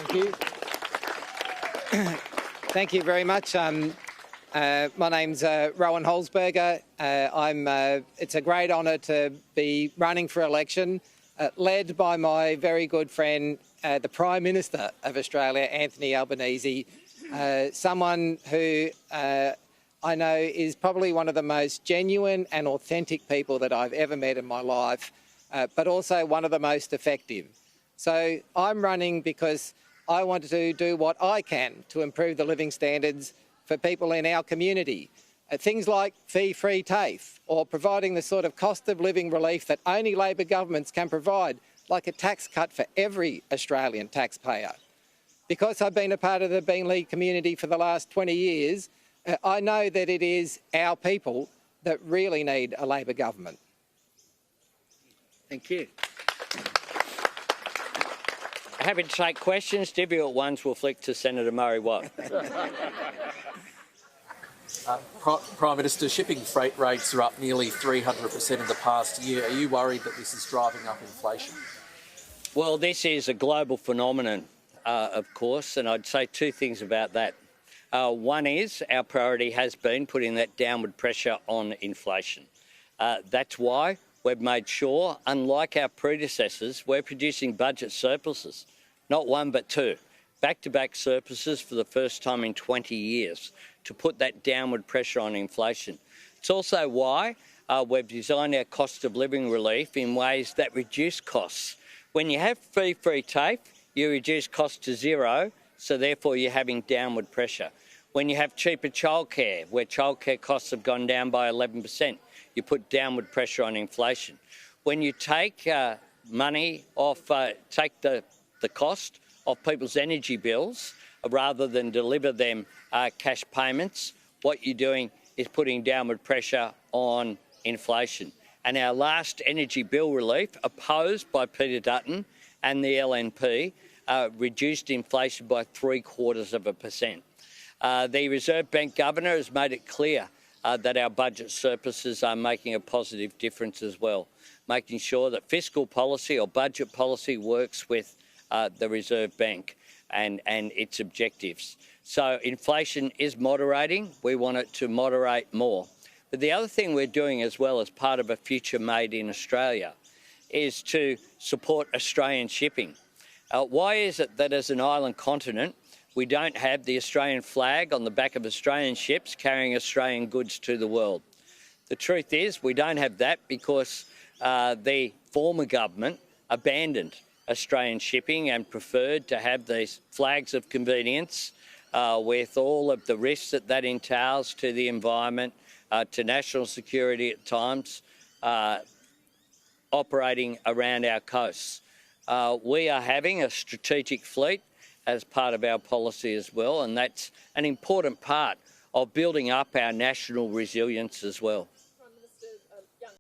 Thank you. Thank you very much. My name's Rowan Holzberger. It's a great honour to be running for election, led by my very good friend, the Prime Minister of Australia, Anthony Albanese, someone who I know is probably one of the most genuine and authentic people that I've ever met in my life, but also one of the most effective. So I'm running because I want to do what I can to improve the living standards for people in our community. Things like fee-free TAFE, or providing the sort of cost of living relief that only Labor governments can provide, like a tax cut for every Australian taxpayer. Because I've been a part of the Beenleigh community for the last 20 years, I know that it is our people that really need a Labor government. Thank you. Happy to take questions. Difficult ones will flick to Senator Murray Watt. Prime Minister, shipping freight rates are up nearly 300% in the past year. Are you worried that this is driving up inflation? Well, this is a global phenomenon, of course, and I'd say two things about that. One is our priority has been putting that downward pressure on inflation. That's why we've made sure, unlike our predecessors, we're producing budget surpluses, not one but two, back-to-back surpluses for the first time in 20 years to put that downward pressure on inflation. It's also why we've designed our cost of living relief in ways that reduce costs. When you have fee-free TAFE, you reduce costs to zero, so therefore you're having downward pressure. When you have cheaper childcare, where childcare costs have gone down by 11%, you put downward pressure on inflation. When you take money off, take the cost of people's energy bills, rather than deliver them cash payments, what you're doing is putting downward pressure on inflation. And our last energy bill relief, opposed by Peter Dutton and the LNP, reduced inflation by 0.75%. The Reserve Bank Governor has made it clear that our budget surpluses are making a positive difference as well, making sure that fiscal policy or budget policy works with the Reserve Bank and its objectives. So inflation is moderating. We want it to moderate more. But the other thing we're doing as well as part of a future made in Australia is to support Australian shipping. Why is it that as an island continent we don't have the Australian flag on the back of Australian ships carrying Australian goods to the world? The truth is we don't have that because the former government abandoned Australian shipping and preferred to have these flags of convenience with all of the risks that that entails to the environment, to national security at times, operating around our coasts. We are having a strategic fleet as part of our policy as well, and that's an important part of building up our national resilience as well.